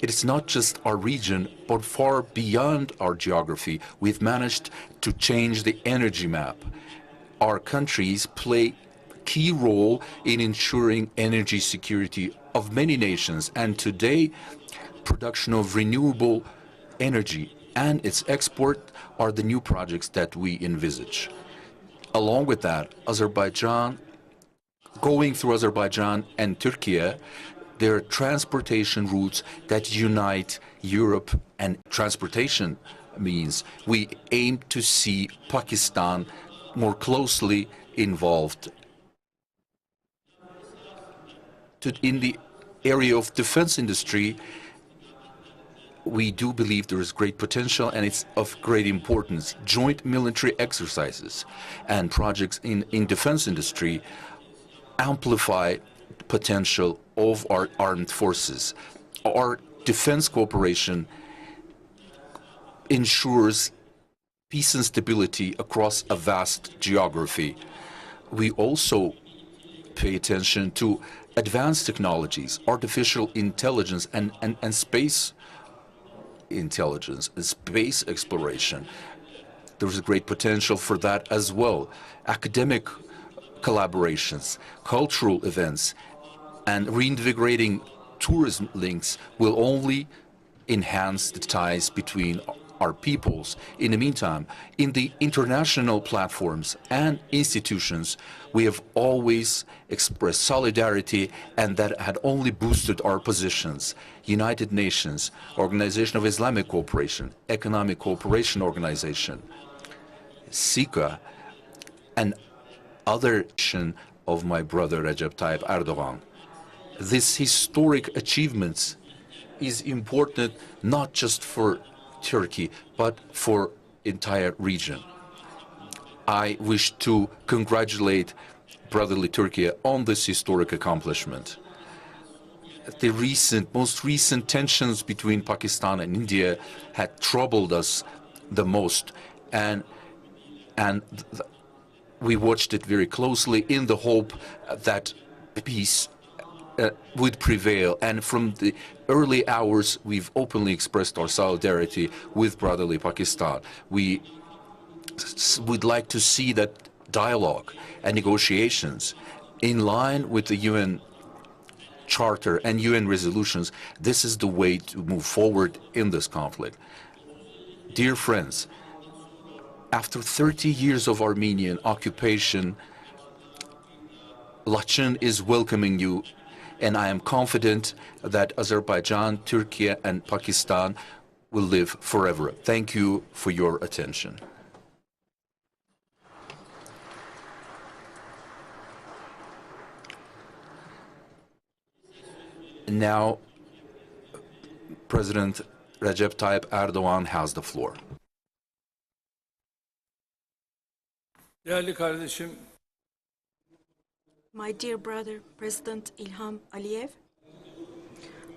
It is not just our region, but far beyond our geography. We've managed to change the energy map. Our countries play a key role in ensuring energy security of many nations, and today, production of renewable energy and its export are the new projects that we envisage. Along with that, going through Azerbaijan and Turkey, there are transportation routes that unite Europe, and transportation means we aim to see Pakistan more closely involved in the area of defense industry. We do believe there is great potential and it's of great importance. Joint military exercises and projects in defense industry amplify the potential of our armed forces. Our defense cooperation ensures peace and stability across a vast geography. We also pay attention to advanced technologies, artificial intelligence and space intelligence, space exploration. There's a great potential for that as well. Academic collaborations, cultural events, and reinvigorating tourism links will only enhance the ties between our peoples. In the meantime, in the international platforms and institutions, we have always expressed solidarity, and that had only boosted our positions. United Nations, Organization of Islamic Cooperation, Economic Cooperation Organization, SICA, and other action of my brother Recep Tayyip Erdogan. This historic achievements is important not just for Turkey, but for entire region. I wish to congratulate brotherly Turkey on this historic accomplishment. The most recent tensions between Pakistan and India had troubled us the most, and we watched it very closely in the hope that peace would prevail. And from the early hours, we've openly expressed our solidarity with brotherly Pakistan. We would like to see that dialogue and negotiations in line with the UN Charter and UN resolutions. This is the way to move forward in this conflict. Dear friends, after 30 years of Armenian occupation, Laçın is welcoming you, and I am confident that Azerbaijan, Turkey, and Pakistan will live forever. Thank you for your attention. Now, President Recep Tayyip Erdogan has the floor. Değerli kardeşim, my dear brother, President Ilham Aliyev,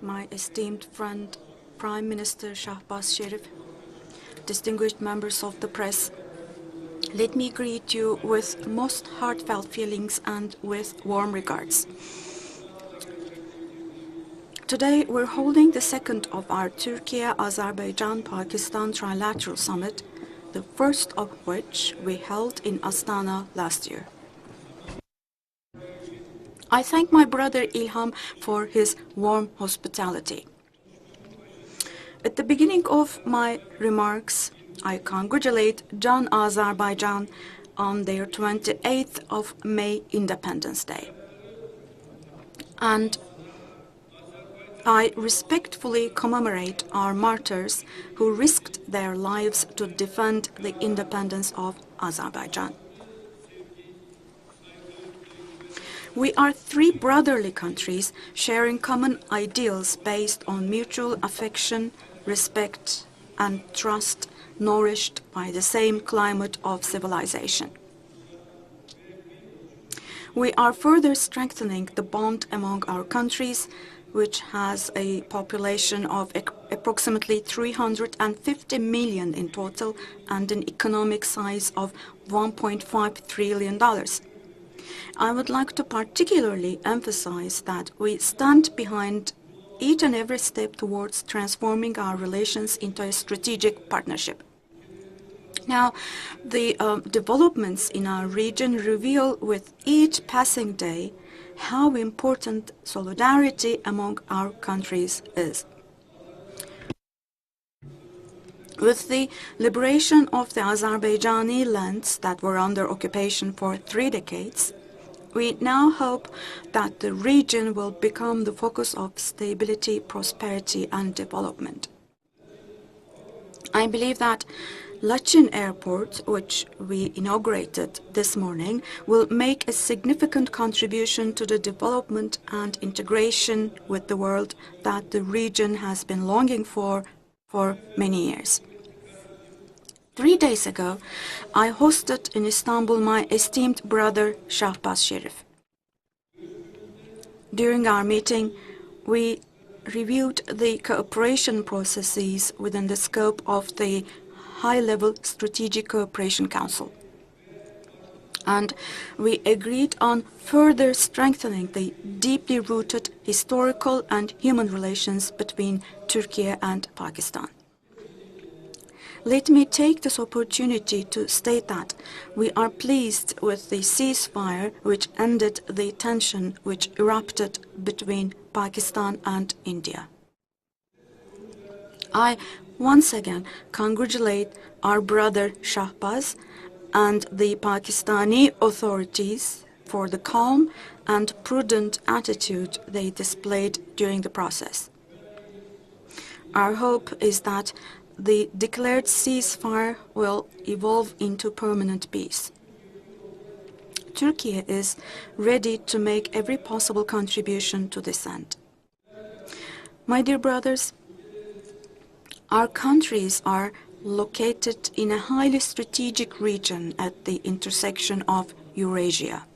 my esteemed friend, Prime Minister Shahbaz Sharif, distinguished members of the press, let me greet you with most heartfelt feelings and with warm regards. Today, we're holding the second of our Turkey-Azerbaijan-Pakistan Trilateral Summit, the first of which we held in Astana last year. I thank my brother Ilham for his warm hospitality. At the beginning of my remarks, I congratulate Jan Azerbaijan on their 28th of May Independence Day. And I respectfully commemorate our martyrs who risked their lives to defend the independence of Azerbaijan. We are three brotherly countries sharing common ideals based on mutual affection, respect, and trust, nourished by the same climate of civilization. We are further strengthening the bond among our countries, which has a population of approximately 350 million in total and an economic size of $1.5 trillion. I would like to particularly emphasize that we stand behind each and every step towards transforming our relations into a strategic partnership. Now, the developments in our region reveal with each passing day how important solidarity among our countries is. With the liberation of the Azerbaijani lands that were under occupation for 3 decades, we now hope that the region will become the focus of stability, prosperity, and development. I believe that Lachin Airport, which we inaugurated this morning, will make a significant contribution to the development and integration with the world that the region has been longing for many years. 3 days ago, I hosted in Istanbul my esteemed brother Shahbaz Sharif. During our meeting, we reviewed the cooperation processes within the scope of the High-Level Strategic Cooperation Council. And we agreed on further strengthening the deeply rooted historical and human relations between Turkey and Pakistan. Let me take this opportunity to state that we are pleased with the ceasefire which ended the tension which erupted between Pakistan and India. I once again congratulate our brother Shahbaz and the Pakistani authorities for the calm and prudent attitude they displayed during the process. Our hope is that the declared ceasefire will evolve into permanent peace. Turkey is ready to make every possible contribution to this end. My dear brothers, our countries are located in a highly strategic region at the intersection of Eurasia.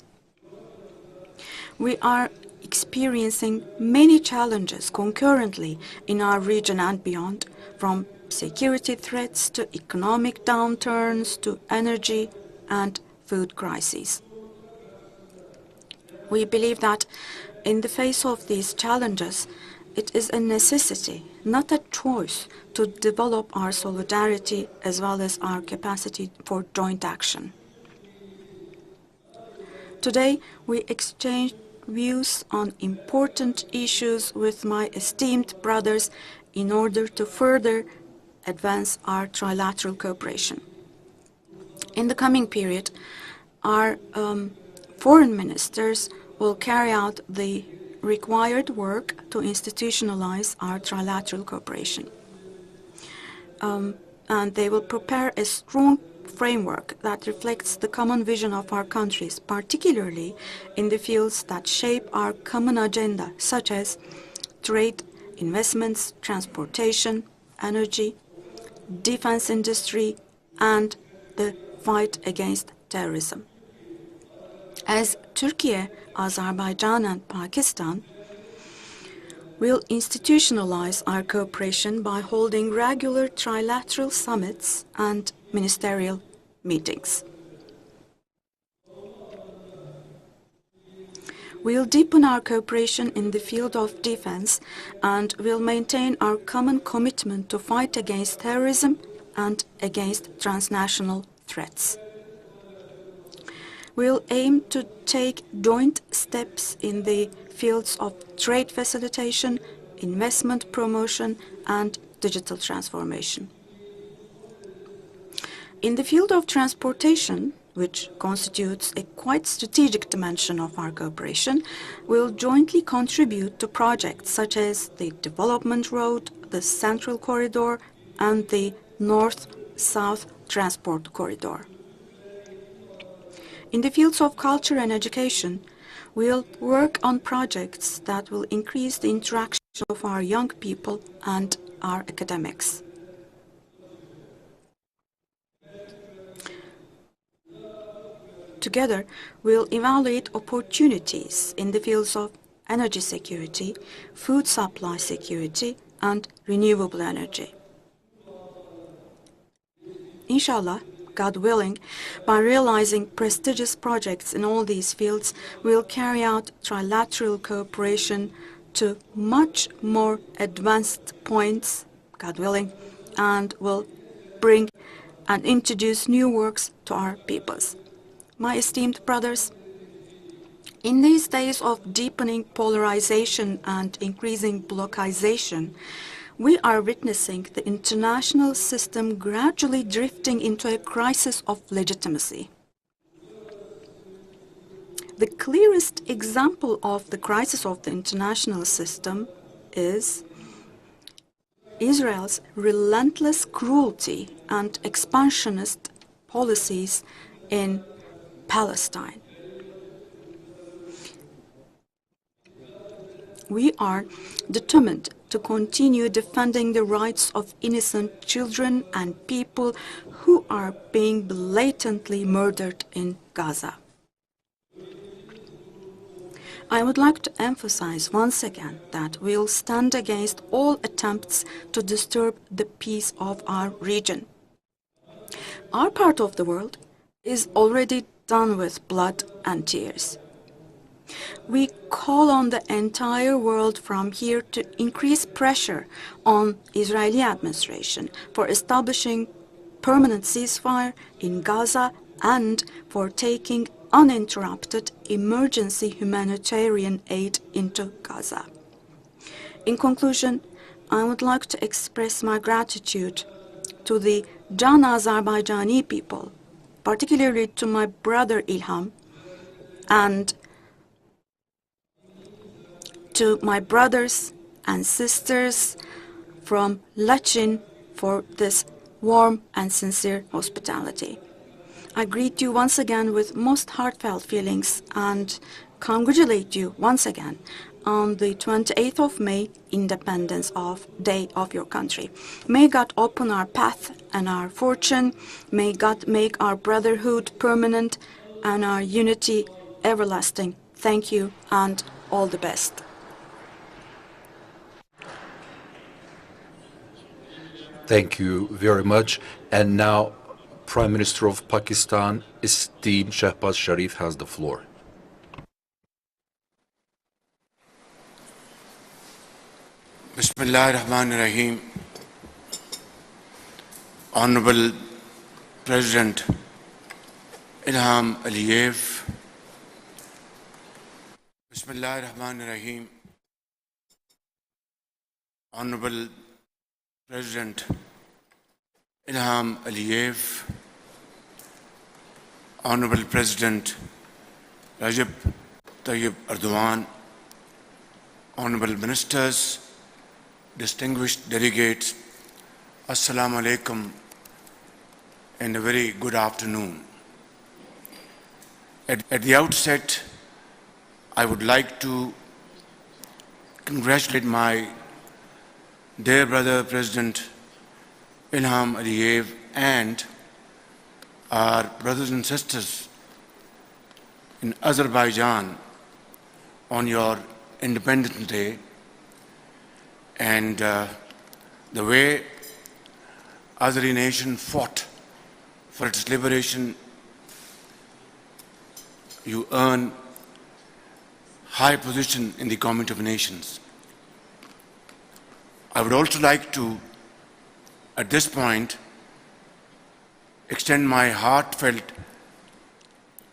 We are experiencing many challenges concurrently in our region and beyond, from security threats to economic downturns to energy and food crises. We believe that in the face of these challenges, it is a necessity, not a choice, to develop our solidarity as well as our capacity for joint action. Today, we exchanged views on important issues with my esteemed brothers in order to further advance our trilateral cooperation. In the coming period, our foreign ministers will carry out the required work to institutionalize our trilateral cooperation. And they will prepare a strong framework that reflects the common vision of our countries, particularly in the fields that shape our common agenda, such as trade, investments, transportation, energy, defense industry, and the fight against terrorism. As Turkey, Azerbaijan, and Pakistan will institutionalize our cooperation by holding regular trilateral summits and ministerial meetings. We'll deepen our cooperation in the field of defense and will maintain our common commitment to fight against terrorism and against transnational threats. We'll aim to take joint steps in the fields of trade facilitation, investment promotion, and digital transformation. In the field of transportation, which constitutes a quite strategic dimension of our cooperation, we'll jointly contribute to projects such as the Development Road, the Central Corridor, and the North-South Transport Corridor. In the fields of culture and education, we'll work on projects that will increase the interaction of our young people and our academics. Together, we'll evaluate opportunities in the fields of energy security, food supply security, and renewable energy. Inshallah, God willing, by realizing prestigious projects in all these fields, we'll carry out trilateral cooperation to much more advanced points, God willing, and will bring and introduce new works to our peoples. My esteemed brothers, in these days of deepening polarization and increasing blockization, we are witnessing the international system gradually drifting into a crisis of legitimacy. The clearest example of the crisis of the international system is Israel's relentless cruelty and expansionist policies in Palestine. We are determined to continue defending the rights of innocent children and people who are being blatantly murdered in Gaza. I would like to emphasize once again that we'll stand against all attempts to disturb the peace of our region. Our part of the world is already done with blood and tears. We call on the entire world from here to increase pressure on Israeli administration for establishing permanent ceasefire in Gaza and for taking uninterrupted emergency humanitarian aid into Gaza. In conclusion, I would like to express my gratitude to the Azerbaijani people, particularly to my brother Ilham, and to my brothers and sisters from Lachin for this warm and sincere hospitality. I greet you once again with most heartfelt feelings and congratulate you once again on the 28th of May, Independence Day of your country. May God open our path and our fortune. May God make our brotherhood permanent and our unity everlasting. Thank you and all the best. Thank you very much. And now, Prime Minister of Pakistan, esteemed Shahbaz Sharif, has the floor. Bismillah ar-Rahman ar-Rahim. Honorable President Ilham Aliyev. Bismillah ar-Rahman ar-Rahim. Honorable President Ilham Aliyev, Honorable President Recep Tayyip Erdogan, Honorable Ministers, distinguished delegates, Assalamu alaikum and a very good afternoon. At the outset, I would like to congratulate my dear brother President Ilham Aliyev and our brothers and sisters in Azerbaijan on your Independence Day, and the way Azeri nation fought for its liberation. You earn high position in the Community of Nations. I would also like to, at this point, extend my heartfelt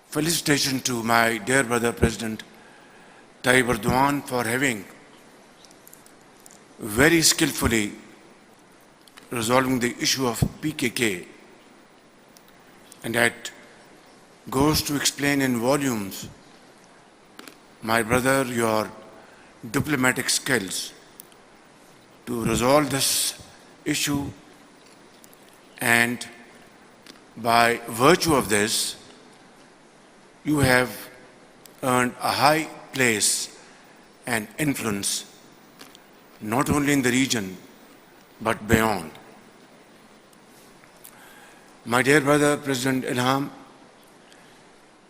felicitation to my dear brother President Tayyip Erdogan for having very skillfully resolving the issue of PKK, and that goes to explain in volumes, my brother, your diplomatic skills to resolve this issue, and by virtue of this, you have earned a high place and influence not only in the region but beyond. My dear brother President Ilham,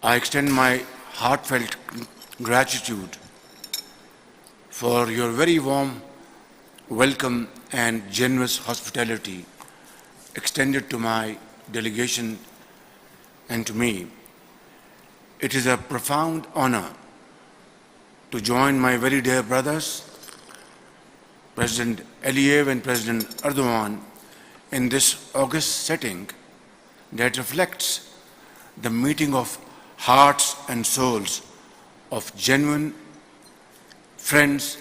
I extend my heartfelt gratitude for your very warm welcome and generous hospitality extended to my delegation and to me. It is a profound honor to join my very dear brothers President Aliyev and President Erdogan in this august setting that reflects the meeting of hearts and souls of genuine friends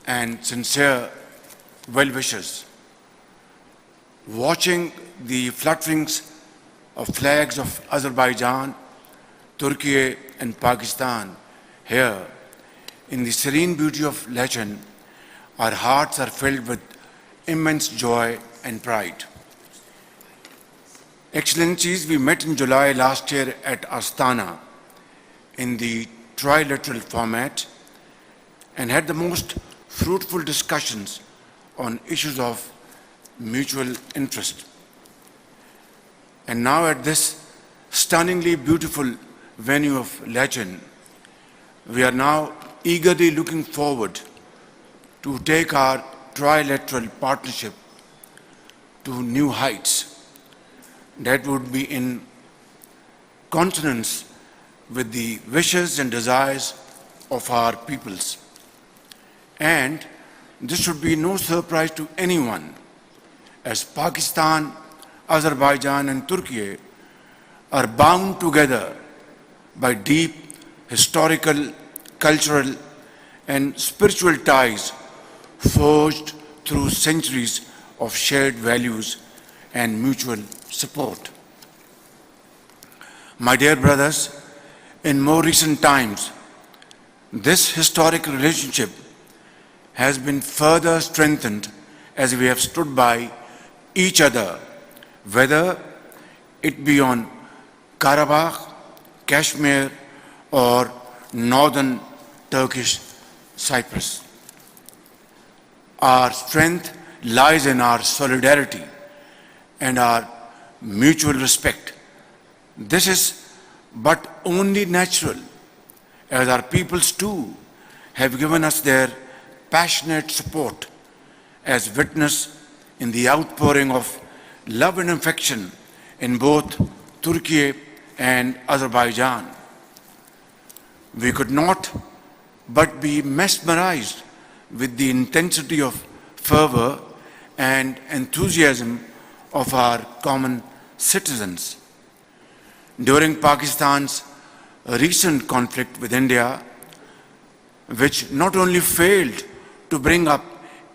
and sincere well-wishers. Watching the flutterings of flags of Azerbaijan, Turkey and Pakistan here in the serene beauty of Lachen, our hearts are filled with immense joy and pride. Excellencies, we met in July last year at Astana in the trilateral format and had the most fruitful discussions on issues of mutual interest. And now at this stunningly beautiful venue of Lachen, we are now eagerly looking forward to take our trilateral partnership to new heights that would be in consonance with the wishes and desires of our peoples. And this should be no surprise to anyone, as Pakistan, Azerbaijan and Turkey are bound together by deep historical, cultural and spiritual ties forged through centuries of shared values and mutual support. My dear brothers, in more recent times, this historic relationship has been further strengthened as we have stood by each other, whether it be on Karabakh, Kashmir, or northern Turkish Cyprus. Our strength lies in our solidarity and our mutual respect. This is but only natural, as our peoples too have given us their passionate support, as witnessed in the outpouring of love and affection in both Turkey and Azerbaijan. We could not but be mesmerized with the intensity of fervor and enthusiasm of our common citizens. During Pakistan's recent conflict with India, which not only failed to bring up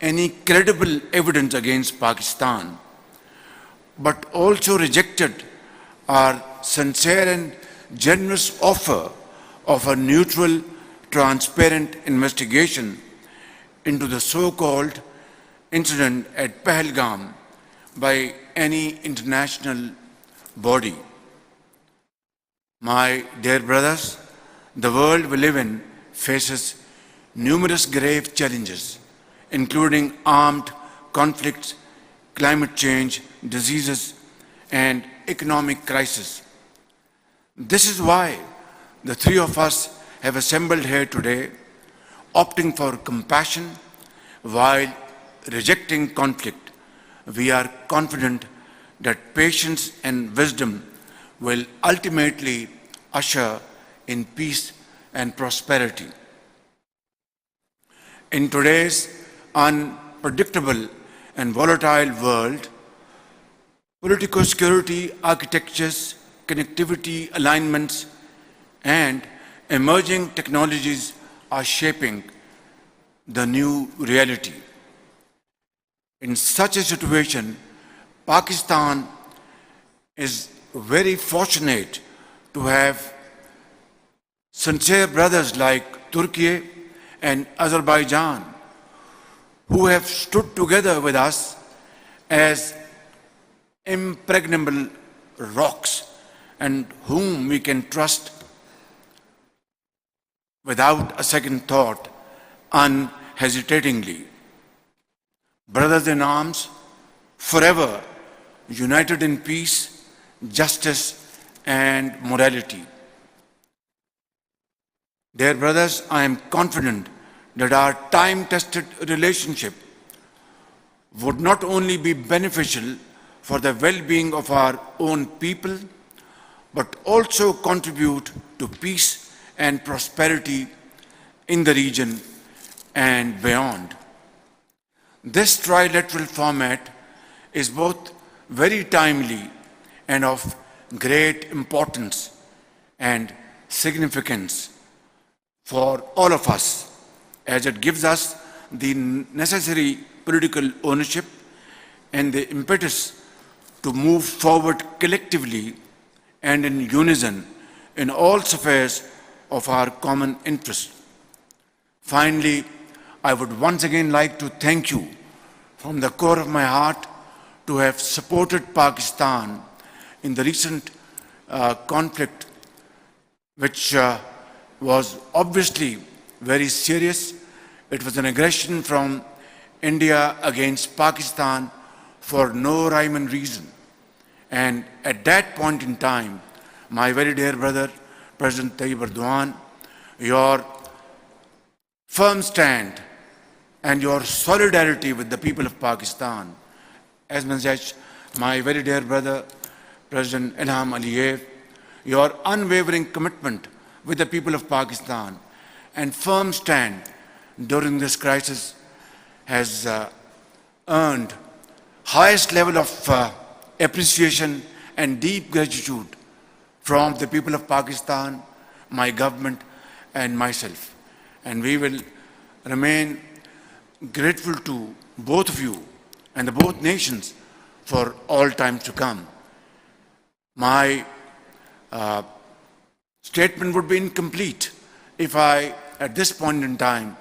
any credible evidence against Pakistan, but also rejected our sincere and generous offer of a neutral, transparent investigation into the so-called incident at Pahalgam by any international body. My dear brothers, the world we live in faces numerous grave challenges, including armed conflicts, climate change, diseases, and economic crisis. This is why the three of us have assembled here today, opting for compassion while rejecting conflict. We are confident that patience and wisdom will ultimately usher in peace and prosperity. In today's unpredictable and volatile world, political security architectures, connectivity alignments, and emerging technologies are shaping the new reality. In such a situation, Pakistan is very fortunate to have sincere brothers like Turkey and Azerbaijan, who have stood together with us as impregnable rocks and whom we can trust without a second thought, unhesitatingly. Brothers in arms, forever united in peace, justice, and morality. Dear brothers, I am confident that our time-tested relationship would not only be beneficial for the well-being of our own people, but also contribute to peace and prosperity in the region and beyond. This trilateral format is both very timely and of great importance and significance for all of us, as it gives us the necessary political ownership and the impetus to move forward collectively and in unison in all spheres of our common interest. Finally, I would once again like to thank you from the core of my heart to have supported Pakistan in the recent conflict, which was obviously very serious. It was an aggression from India against Pakistan for no rhyme and reason. And at that point in time, my very dear brother, President Tayyip Erdogan, your firm stand and your solidarity with the people of Pakistan, as much as my very dear brother, President Ilham Aliyev, your unwavering commitment with the people of Pakistan and firm stand during this crisis has earned highest level of appreciation and deep gratitude from the people of Pakistan, my government, and myself. And we will remain grateful to both of you and the both nations for all times to come. My statement would be incomplete if I, at this point in time,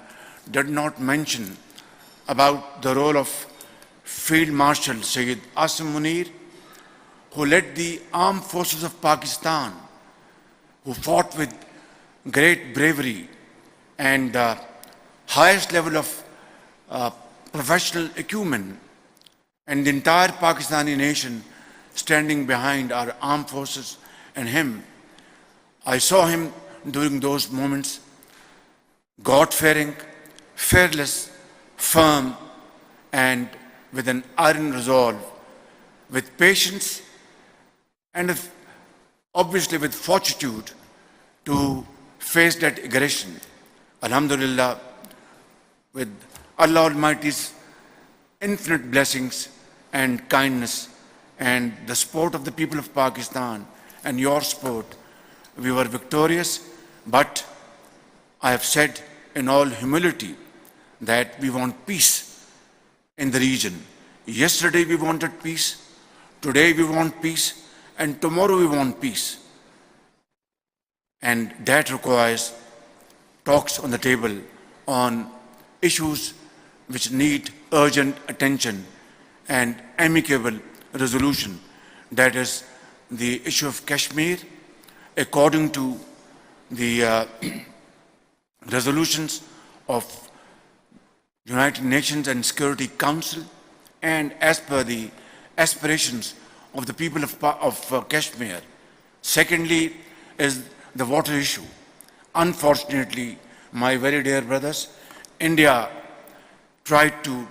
did not mention about the role of Field Marshal Sayyid Asim Munir, who led the armed forces of Pakistan, who fought with great bravery and highest level of professional acumen, and the entire Pakistani nation standing behind our armed forces and him. I saw him during those moments, God-fearing, fearless, firm, and with an iron resolve, with patience, and obviously with fortitude to face that aggression. Alhamdulillah, with Allah Almighty's infinite blessings and kindness and the support of the people of Pakistan and your support, we were victorious. But I have said in all humility that we want peace in the region. Yesterday we wanted peace, today we want peace, and tomorrow we want peace. And that requires talks on the table on issues which need urgent attention and amicable resolution. That is the issue of Kashmir, according to the resolutions of United Nations and Security Council, and as per the aspirations of the people of Kashmir. Secondly is the water issue. Unfortunately, my very dear brothers, India tried to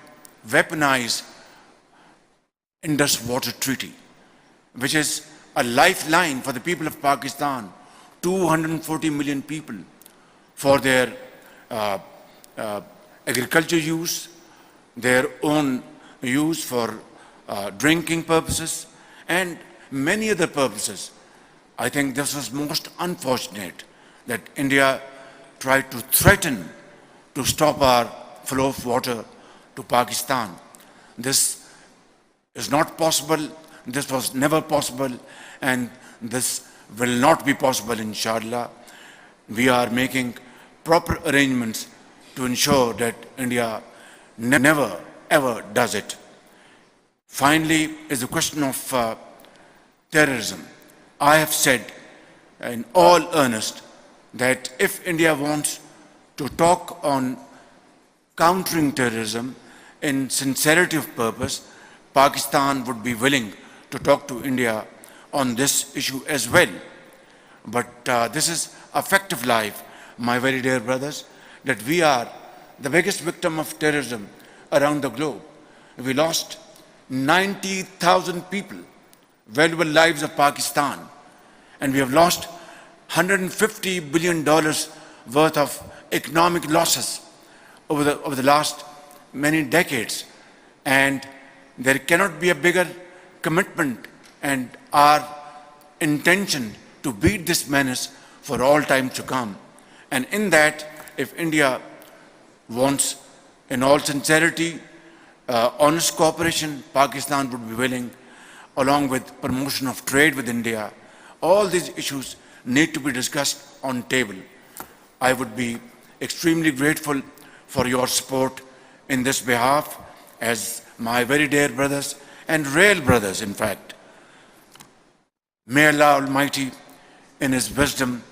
weaponize Indus Water Treaty, which is a lifeline for the people of Pakistan, 240 million people, for their agriculture use, their own use for drinking purposes, and many other purposes. I think this was most unfortunate that India tried to threaten to stop our flow of water to Pakistan. This is not possible, this was never possible, and this will not be possible, inshallah. We are making proper arrangements to ensure that India never ever does it. Finally is the question of terrorism. I have said in all earnest that if India wants to talk on countering terrorism in sincerity of purpose, Pakistan would be willing to talk to India on this issue as well. But this is a fact of life, my very dear brothers, that we are the biggest victim of terrorism around the globe. We lost 90,000 people, valuable lives of Pakistan, and we have lost $150 billion worth of economic losses over the last many decades and there cannot be a bigger commitment and our intention to beat this menace for all time to come. And in that, if India wants, in all sincerity, honest cooperation, Pakistan would be willing, along with promotion of trade with India. All these issues need to be discussed on table. I would be extremely grateful for your support in this behalf as my very dear brothers and real brothers, in fact. May Allah Almighty, in His wisdom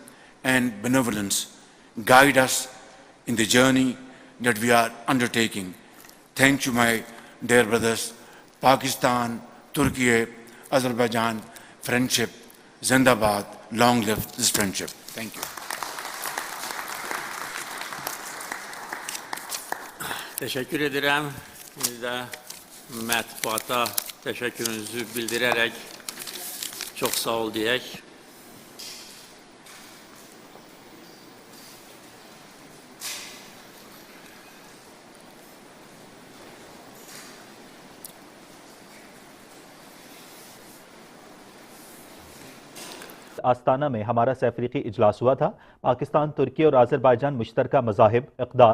and benevolence, guide us in the journey that we are undertaking. Thank you, my dear brothers. Pakistan, Turkey, Azerbaijan, friendship, Zindabad, long live this friendship. Thank you. Teşekkür ederim. Bir de mətbuata teşekkürünüzü bildirerek çok sağ ol diyek. आस्ताना में हमारा सैफरीकी इजलास हुआ था। पाकिस्तान, तुर्की और Azerbaijan मुश्तरका मज़ाहिब, इक़दार